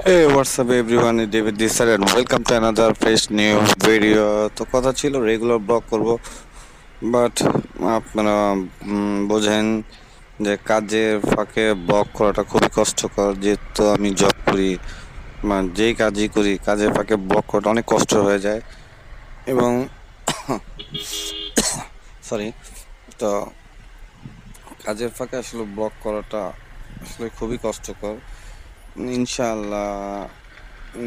Hey, what's up everyone? It's David this side and welcome to another fresh new video. তো কথা ছিল regular blog করব, but আপনারা বোঝেন যে কাজের ফাঁকে ব্লগ করাটা খুবই কষ্টকর, যেহেতু আমি জব করি। যেই কাজই করি কাজের ফাঁকে ব্লগ করাটা অনেক কষ্ট হয়ে যায় এবং সরি। তো কাজের ফাঁকে আসলে ব্লগ করাটা আসলে খুবই কষ্টকর। ইনশাআল্লাহ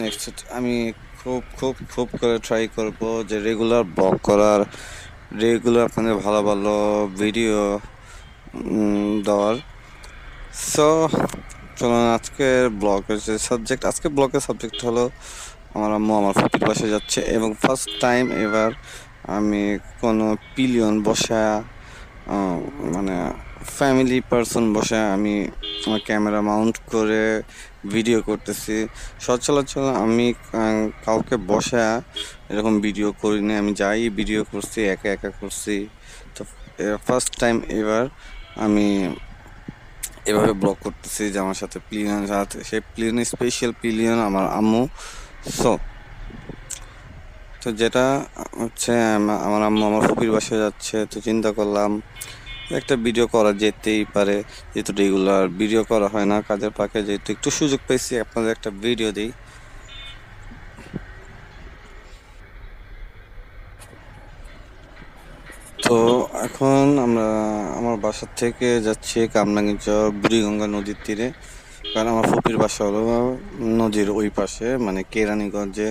নেক্সট আমি খুব খুব খুব করে ট্রাই করব যে রেগুলার ব্লগ করার, রেগুলার আপনাদের ভালো ভালো ভিডিও দেওয়ার। সো চলুন আজকের ব্লগের যে সাবজেক্ট, আজকে ব্লগের সাবজেক্ট হলো আমার আম্মু আমার ফুপির বাসায় যাচ্ছে এবং ফার্স্ট টাইম এবার আমি কোনো পিলিয়ন বসা, মানে ফ্যামিলি পারসন বসে আমি আমার ক্যামেরা মাউন্ট করে ভিডিও করতেছি। সচরাচর আমি কাউকে বসে এরকম ভিডিও করিনি, আমি যাই ভিডিও করছি একা একা করছি। তো ফার্স্ট টাইম এবার আমি এভাবে ব্লগ করতেছি যে আমার সাথে প্লিয়ন সাথে, সেই প্লিয়ন স্পেশাল প্লিয়ন আমার আম্মু। সো তো যেটা হচ্ছে আমার আম্মু আমার ফুপির বাসায় যাচ্ছে, তো চিন্তা করলাম একটা ভিডিও করা যেতেই পারে, যেহেতু রেগুলার ভিডিও করা হয় না কাজের ফাঁকে, যেহেতু একটু সুযোগ পেয়েছি আপনাদের একটা ভিডিও দিই। তো এখন আমরা আমার বাসা থেকে যাচ্ছি কামরাঙ্গীরচর বুড়িগঙ্গা নদীর তীরে, কারণ আমার ফুপির বাসা হলো নদীর ওই পাশে, মানে কেরানীগঞ্জে।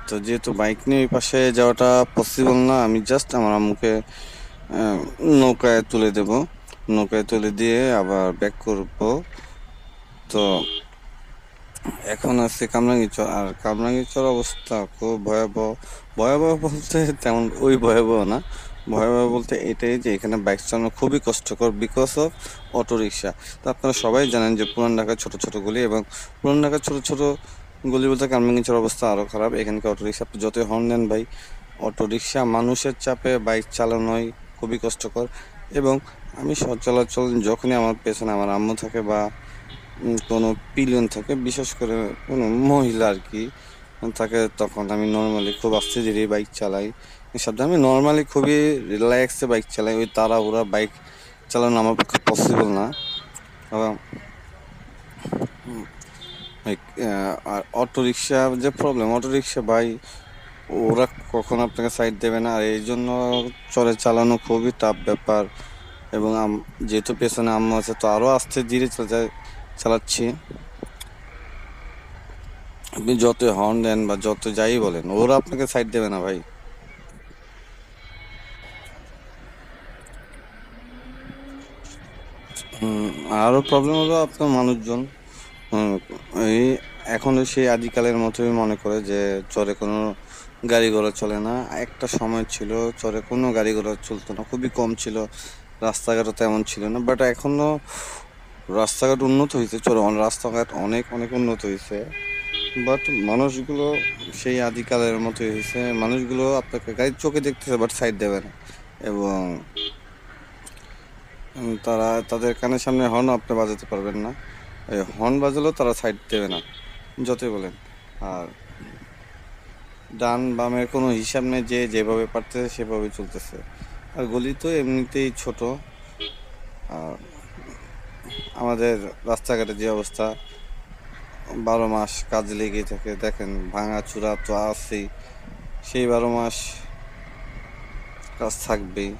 তো যেহেতু বাইক নিয়ে ওই পাশে যাওয়াটা পসিবল না, আমি জাস্ট আমার আম্মুকে নৌকায় তুলে দেব, নৌকায় তুলে দিয়ে আবার ব্যাক করব। তো এখন আছে কামরাঙ্গীরচর, আর কামরাঙ্গীরচর অবস্থা খুব ভয়াবহ। ভয়াবহ বলতে তেমন ওই ভয়াবহ না, ভয়াবহ বলতে এটাই যে এখানে বাইক চালানো খুবই কষ্টকর বিকজ অফ অটোরিকশা। তো আপনারা সবাই জানেন যে পুরান ঢাকার ছোট ছোট গলি, এবং পুরান ঢাকার ছোট ছোট গলি বলতে কামরাঙ্গীরচর অবস্থা আরও খারাপ। এখানকার অটোরিকশা আপনি যতই হর্ন দেন ভাই, অটোরিকশা মানুষের চাপে বাইক চালানোই খুবই কষ্টকর। এবং আমি সচরাচর যখনই আমার পেছনে আমার আম্মু থাকে বা কোনো পিলিয়ন থাকে, বিশেষ করে কোনো মহিলা আর কি থাকে, তখন আমি নর্মালি খুব আস্তে ধীরে বাইক চালাই। এসব আমি নর্মালি খুবই রিল্যাক্সে বাইক চালাই, ওই তাড়াহুড়া বাইক চালানো আমার পক্ষে পসিবল না। এবং আর অটোরিকশা যে প্রবলেম, অটোরিকশা ভাই ওরা কখন আপনাকে সাইড দেবে না, আর এই জন্য চলে চালানো খুবই টাফ ব্যাপার। এবং যেহেতু পেছনে আম্মু আছে, তো আরও আস্তে ধীরে চালাচ্ছি। আপনি যত হর্ন দেন বা যত যাই বলেন, ওরা আপনাকে সাইড দেবে না ভাই। আরও প্রবলেম হলো আপনার মানুষজন, হুম, এই এখন সেই আদিকালের মতোই মনে করে যে চরে কোনো গাড়ি ঘোড়া চলে না। একটা সময় ছিল চরে কোনো গাড়ি ঘোড়া চলতো না, খুবই কম ছিল, রাস্তাঘাটও তেমন ছিল না। বাট এখনও রাস্তাঘাট উন্নত হয়েছে, চরে রাস্তাঘাট অনেক অনেক উন্নত হয়েছে। বাট মানুষগুলো সেই আদিকালের মতোই হয়েছে, মানুষগুলো আপনাকে গাড়ির চোখে দেখতেছে বাট সাইড দেবে না। এবং তারা তাদের কানের সামনে হর্ন আপনি বাজাতে পারবেন না, এই হর্ন বাজালেও তারা সাইড দেবে না যতই বলেন। আর ডান বামের কোনো হিসাব নেই, যে যেভাবে পারতেছে সেভাবে চলতেছে। আর গলি তো এমনিতেই ছোট, আর আমাদের রাস্তাঘাটের যে অবস্থা, 12 মাস কাজ লেগে থাকে, দেখেন ভাঙা চূড়া তো আছেই, সেই 12 মাস কাজ থাকবেই।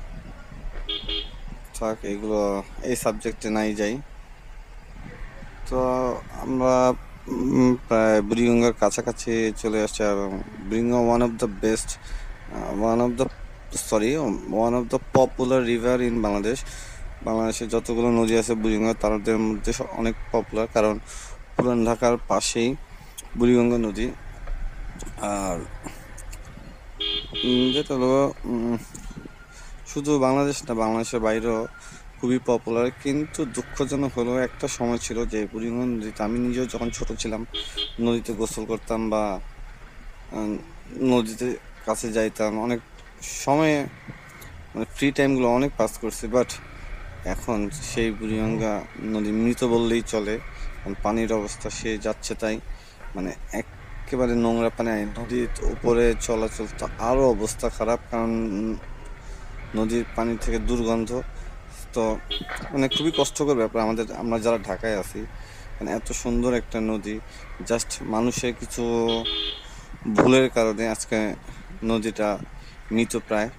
থাক এগুলো, এই সাবজেক্টে নাই যাই। তো আমরা প্রায় বুড়িগঙ্গার কাছাকাছি চলে আসছি, এবং Buriganga one of the popular river in Bangladesh. বাংলাদেশে যতগুলো নদী আছে বুড়িগঙ্গা তাদের মধ্যে অনেক পপুলার, কারণ পুরান ঢাকার পাশেই বুড়িগঙ্গা নদী। আর যেটা হলো শুধু বাংলাদেশ না, বাংলাদেশের বাইরেও খুবই পপুলার। কিন্তু দুঃখজনক হলো একটা সময় ছিল যে বুড়িগঙ্গা নদীতে আমি নিজেও যখন ছোট ছিলাম নদীতে গোসল করতাম বা নদীতে কাছে যাইতাম অনেক সময়ে, মানে ফ্রি টাইমগুলো অনেক পাস করছি। বাট এখন সেই বুড়িগঙ্গা নদী মৃত বললেই চলে, কারণ পানির অবস্থা সে যাচ্ছে তাই। মানে একেবারে নোংরা পানি। নদীর উপরে চলাচল তো আরও অবস্থা খারাপ, কারণ নদীর পানি থেকে দুর্গন্ধ। তো মানে খুবই কষ্টকর ব্যাপার আমাদের, আমরা যারা ঢাকায় আছি। মানে এত সুন্দর একটা নদী, জাস্ট মানুষের কিছু ভুলের কারণে আজকে নদীটা মৃতপ্রায়।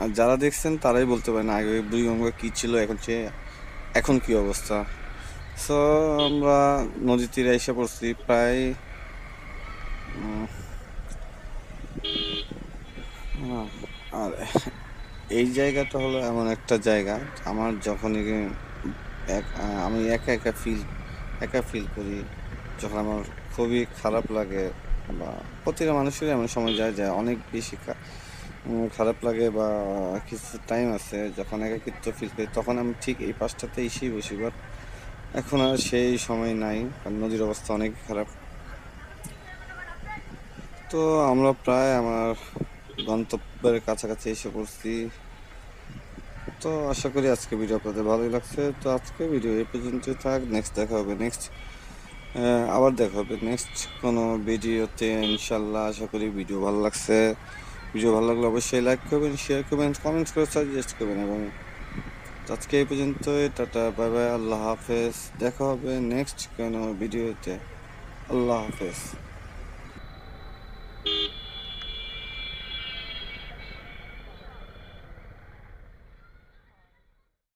আর যারা দেখছেন তারাই বলতে পারেন আগে বুড়িগঙ্গা কী ছিল, এখন কি অবস্থা। সো আমরা নদীর তীরে এসে পড়ছি প্রায়। উম, আর এই জায়গাটা হলো এমন একটা জায়গা, আমার যখনই আমি একা ফিল করি, যখন আমার খুবই খারাপ লাগে, বা প্রতিটা মানুষেরই এমন সময় যায় অনেক বেশি খারাপ লাগে, বা কিছু টাইম আছে যখন একাকিত্ব ফিল করি, তখন আমি ঠিক এই পাশটাতে এসেই বসি। বাট এখন আর সেই সময় নাই, কারণ নদীর অবস্থা অনেক খারাপ। তো আমরা প্রায় আমার গন্তব্যের কাছাকাছি এসে পড়ছি। তো আশা করি আজকে ভিডিও আপনাদের ভালোই লাগছে। তো আজকে ভিডিও এই পর্যন্তই থাক। আবার দেখা হবে নেক্সট কোনো ভিডিওতে ইনশাল্লাহ। আশা করি ভিডিও ভালো লাগছে। ভিডিও ভালো লাগলে অবশ্যই লাইক করবেন, শেয়ার করবেন, কমেন্টস করে সাজেস্ট করবেন। এবং আজকে এই পর্যন্তই। টাটা, বাই বাই, আল্লাহ হাফেজ। দেখা হবে নেক্সট কোনো ভিডিওতে। আল্লাহ হাফেজ।